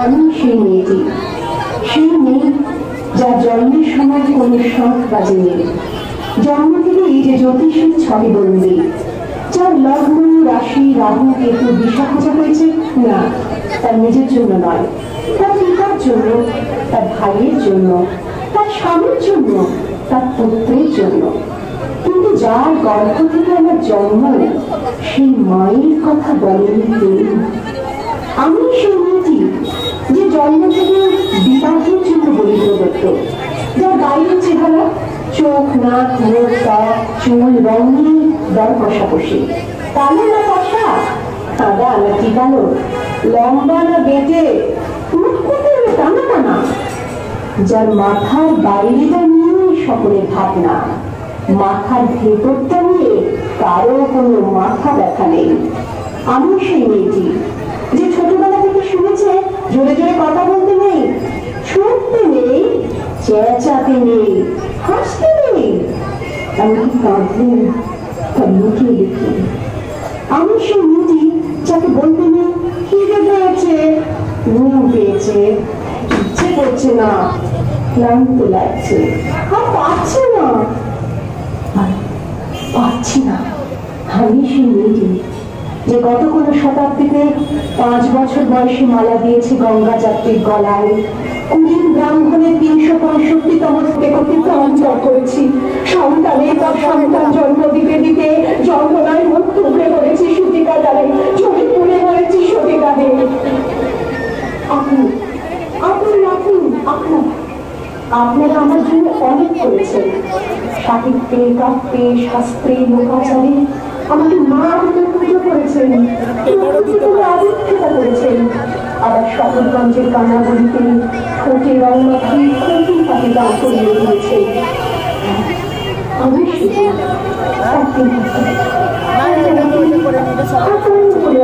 আমি সেই মেয়েটি, সেই মেয়ে যার জন্মের সময় কোনো শখ বাজেনি, জন্ম থেকে এই যে জ্যোতিষীর ছবি বন্দি, যার লগ্ন রাশি রাহু কেতু দিশা খোঁজা হয়েছে না তার নিজের জন্য নয়, তার পিতার জন্য, তার ভাইয়ের জন্য, তার স্বামীর জন্য, তার পুত্রের জন্য। কিন্তু যার গর্ভ থেকে আমার জন্ম সেই মায়ের কথা বলেনি তিনি। আমি সেই মেয়েটি যে জন্ম থেকে বিবাহের জন্য বলি প্রদত্ত, যার বাইরের চেহারা চোখ নাক মুখ ত্বক চুল রঙ নিয়ে দর কষাকষি, কালো না কষা, সাদা না টিকালো, লম্বা না বেটে, টানা টানা, যার মাথার বাইরেটা নিয়ে সকলের ভাবনা, মাথার ভেতরটা নিয়ে কারো কোনো মাথা ব্যথা নেই। আমি সেই মেয়েটি যে ছোটবেলা থেকে শুনেছে জোরে জোরে কথা বলতে নেই, ছুটতে নেই, চেঁচাতে নেই, হাসতে নেই, এমনকি কাঁদলে তা লুকিয়ে লুকিয়ে। আমি সেই মেয়েটি যাকে বলতে নেই খিদে পেয়েছে, ঘুম পেয়েছে, ইচ্ছে করছে না, ক্লান্ত লাগছে, আর পারছে না, পারছি না। আমি সেই মেয়েটি যে গত কোনো শতাব্দীতে 5 বছর বয়সে মালা দিয়েছে গঙ্গা যাত্রীর গলায়, 20 ব্রাহ্মণের 365তম একত্রিত অঞ্চল করেছি, সন্তানের পর সন্তান জন্ম দিতে দিতে যন্ত্রণায় মুখ টুকরে পড়েছি সূতিকাগারে, ছবি পুড়ে পড়েছি সতীদাহে। আপনারা আমার জন্য অনেক করেছেন, সাহিত্যে কাব্যে শাস্ত্রে লোকাচারে আমাকে মা বলে পুজো করেছেন, আবিষ্কৃত করেছেন, আবার শহরগঞ্জের কানাগলিতে ঠোঁটে রং মাখিয়ে কোটি পাখি দান করিয়ে দিয়েছেন। আমি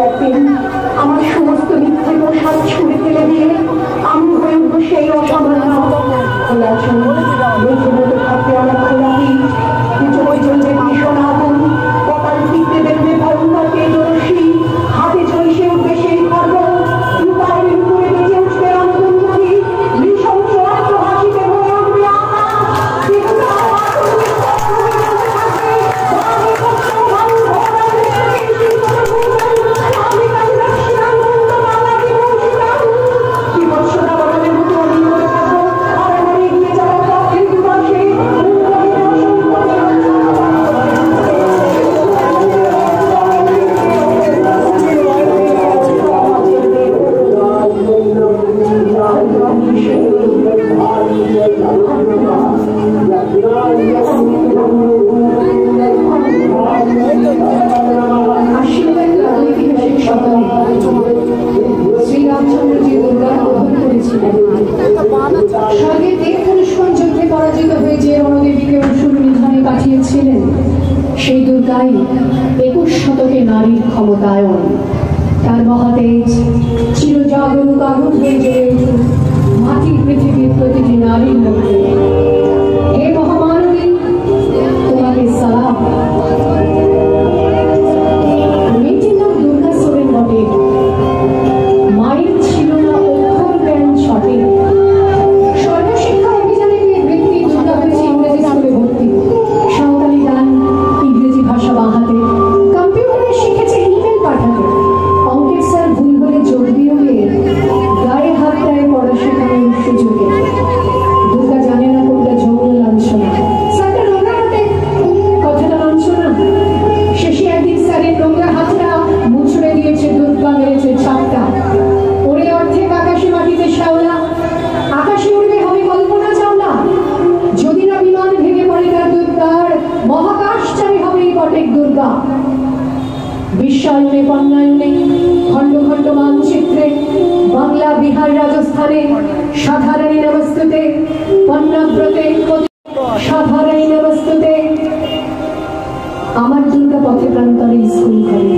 একদিন আমার সমস্ত মিথ্যে পোশাক ছুঁড়ে ফেলে দিয়ে আমি হয়ে উঠবো সেই অসামান্য খোলা চুল, বেঁচে মতো থাকতে আমার খোলাপি, চোখে চলবে ভীষণ আগুন, কপাল ফিরতে বেরোবে ভয়ঙ্কর তেজস্বী, হাতে চলছে উঠবে সেই খর্ব, রূপায়ের উপরে বেজে উঠবে অন্তর্মুখী, নৃশংস অস্ত্র হাসিতে হয়ে উঠবে সেই দুর্গাই 21 শতকে নারীর ক্ষমতায়ন, তার মহাতেজ চিরজাগরুক আগুন হয়ে জ্বলে উঠুক মাটির পৃথিবীর প্রতিটি নারীর মধ্যে। হে মহামানবী, তোমাকে সালাম। মেয়েটির নাম দুর্গা সোরেন বটে, মায়ের ছিল না অক্ষর জ্ঞান ছটে, সর্বশিক্ষা অভিযানে গিয়ে বৃত্তি দুর্গা হয়েছে ইংরেজি স্কুলে ভর্তি, সাঁওতালি গান ইংরেজি ভাষা বাহাতে, কম্পিউটারে শিখেছে ইমেল পাঠাতে, অঙ্কের স্যার ভুল হলে যোগ বিয়োগের গায়ে হাত দেয় পড়া শেখানোর সুযোগে। দুর্গা জানে না কোনটা যৌন লাঞ্ছনা, স্যারটা নোংরা হাতে, কথাটা লাঞ্ছনা। শেষে একদিন স্যারের নোংরা হাতটা মুছড়ে দিয়েছে দুর্গা, মেরেছে ছাপটা, ওরে অর্ধেক আকাশে মাটিতে শ্যাওলা, আকাশে উড়বে হবে কল্পনা চাওলা, যদি না বিমান ভেঙে পড়ে তার দুর্গার, মহাকাশচারী হবে এই কটেক দুর্গা। বিশ্বায়নে বন্যায়নে খণ্ড খণ্ড মানচিত্রে বাংলা বিহার রাজস্থানে সাধারণী নমস্তুতে, পণ্যব্রতে সাধারণী নমস্তুতে। আমার দুর্গা পথে প্রান্তরে স্কুল করে,